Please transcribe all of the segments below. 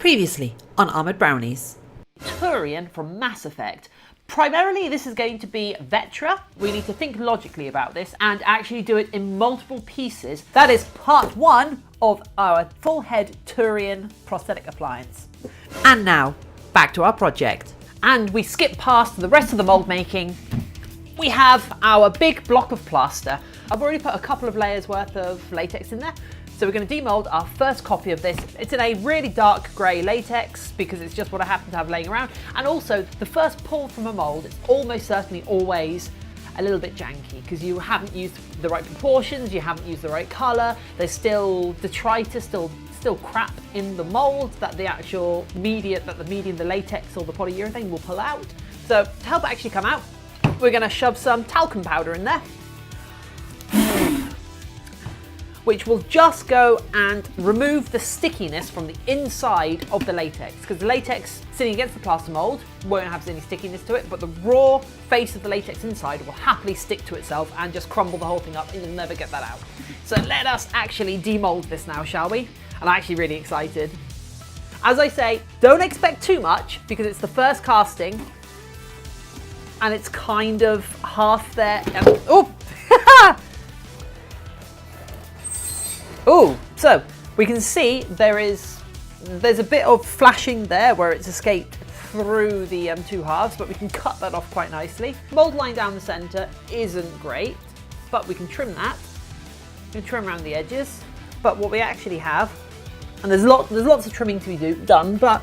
Previously on Armoured Brownies. Turian from Mass Effect. Primarily this is going to be Vetra. We need to think logically about this and actually do it in multiple pieces. That is part one of our full head Turian prosthetic appliance. And now, back to our project. And we skip past the rest of the mold making. We have our big block of plaster. I've already put a couple of layers worth of latex in there. So we're going to demold our first copy of this. It's in a really dark grey latex because it's just what I happen to have laying around. And also the first pull from a mold, it's almost certainly always a little bit janky because you haven't used the right proportions, you haven't used the right colour. There's still detritus, still crap in the mold that the actual media, the latex or the polyurethane will pull out. So to help it actually come out, we're going to shove some talcum powder in there, which will just go and remove the stickiness from the inside of the latex. Because the latex sitting against the plaster mold won't have any stickiness to it, but the raw face of the latex inside will happily stick to itself and just crumble the whole thing up and you'll never get that out. So let us actually demold this now, shall we? I'm actually really excited. As I say, don't expect too much because it's the first casting and it's kind of half there. And, oh! Oh, so we can see there's a bit of flashing there where it's escaped through the two halves, but we can cut that off quite nicely. Mold line down the center isn't great, but we can trim that. We can trim around the edges. But what we actually have, and there's lots of trimming to be done, but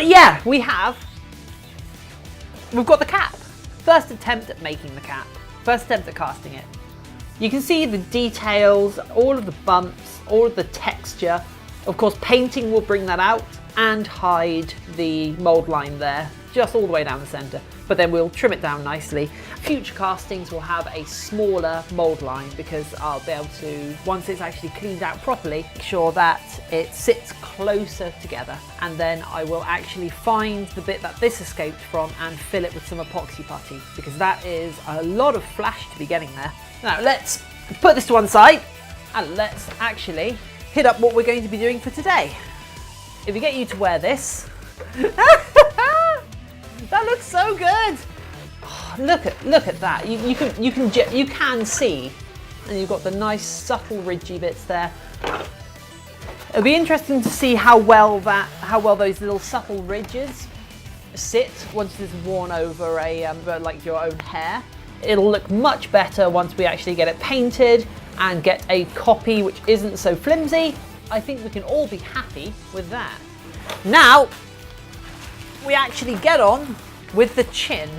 yeah, we've got the cap. First attempt at making the cap. First attempt at casting it. You can see the details, all of the bumps, all of the texture. Of course, painting will bring that out and hide the mold line there, just all the way down the center. But then we'll trim it down nicely. Future castings will have a smaller mold line because I'll be able to, once it's actually cleaned out properly, make sure that it sits closer together. And then I will actually find the bit that this escaped from and fill it with some epoxy putty because that is a lot of flash to be getting there. Now let's put this to one side and let's actually hit up what we're going to be doing for today. If we get you to wear this, that looks so good. Oh, look at that. You can see, and you've got the nice subtle ridgy bits there. It'll be interesting to see how well those little subtle ridges sit once it's worn over like your own hair. It'll look much better once we actually get it painted and get a copy which isn't so flimsy. I think we can all be happy with that. Now, we actually get on with the chin.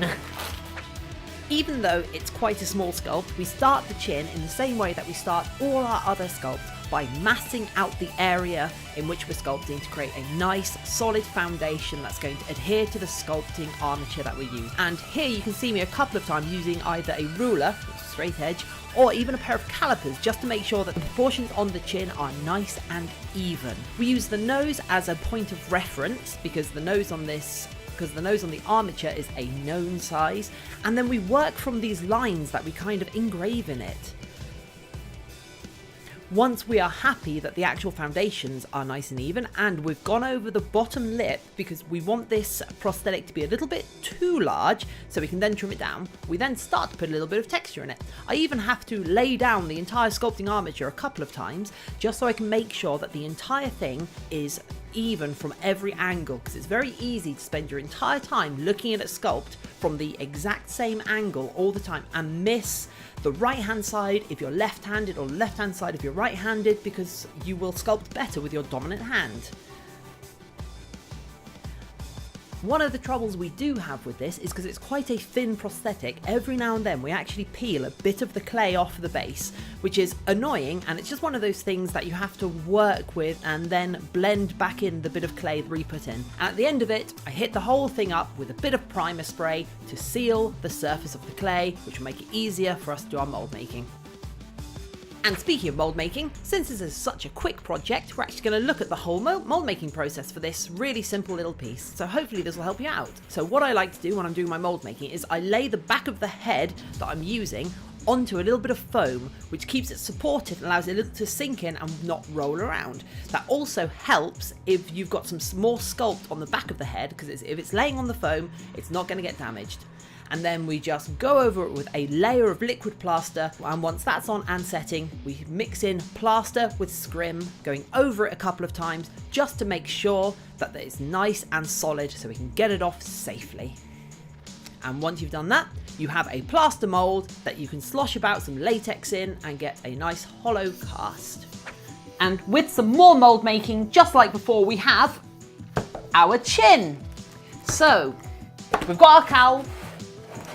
Even though it's quite a small sculpt, we start the chin in the same way that we start all our other sculpts, by massing out the area in which we're sculpting to create a nice solid foundation that's going to adhere to the sculpting armature that we use. And here you can see me a couple of times using either a ruler, straight edge, or even a pair of calipers just to make sure that the proportions on the chin are nice and even. We use the nose as a point of reference because the nose on the armature is a known size, and then we work from these lines that we kind of engrave in it. Once we are happy that the actual foundations are nice and even, and we've gone over the bottom lip because we want this prosthetic to be a little bit too large so we can then trim it down, we then start to put a little bit of texture in it. I even have to lay down the entire sculpting armature a couple of times just so I can make sure that the entire thing is even from every angle, because it's very easy to spend your entire time looking at a sculpt from the exact same angle all the time and miss the right hand side if you're left-handed or left hand side if you're right-handed, because you will sculpt better with your dominant hand. One of the troubles we do have with this is because it's quite a thin prosthetic, every now and then we actually peel a bit of the clay off the base, which is annoying, and it's just one of those things that you have to work with and then blend back in the bit of clay that we put in. And at the end of it, I hit the whole thing up with a bit of primer spray to seal the surface of the clay, which will make it easier for us to do our mold making. And speaking of mold making, since this is such a quick project, we're actually going to look at the whole mold making process for this really simple little piece. So hopefully this will help you out. So what I like to do when I'm doing my mold making is I lay the back of the head that I'm using onto a little bit of foam, which keeps it supported and allows it to sink in and not roll around. That also helps if you've got some more sculpt on the back of the head, because if it's laying on the foam, it's not going to get damaged. And then we just go over it with a layer of liquid plaster, and once that's on and setting, we mix in plaster with scrim, going over it a couple of times just to make sure that it's nice and solid so we can get it off safely. And once you've done that, you have a plaster mould that you can slosh about some latex in and get a nice hollow cast. And with some more mould making, just like before, we have our chin. So we've got our cowl,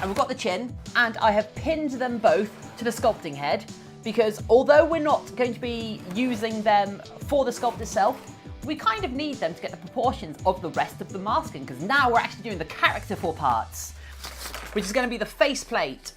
and we've got the chin, and I have pinned them both to the sculpting head, because although we're not going to be using them for the sculpt itself, we kind of need them to get the proportions of the rest of the masking, because now we're actually doing the characterful parts, which is going to be the faceplate.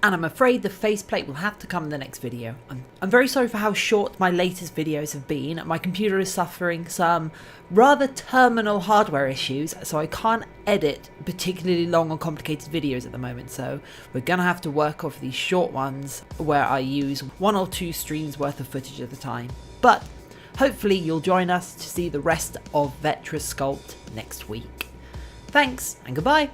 And I'm afraid the faceplate will have to come in the next video. I'm very sorry for how short my latest videos have been. My computer is suffering some rather terminal hardware issues, so I can't edit particularly long or complicated videos at the moment. So we're gonna have to work off these short ones where I use 1 or 2 streams worth of footage at a time. But hopefully you'll join us to see the rest of Vetra's Sculpt next week. Thanks and goodbye.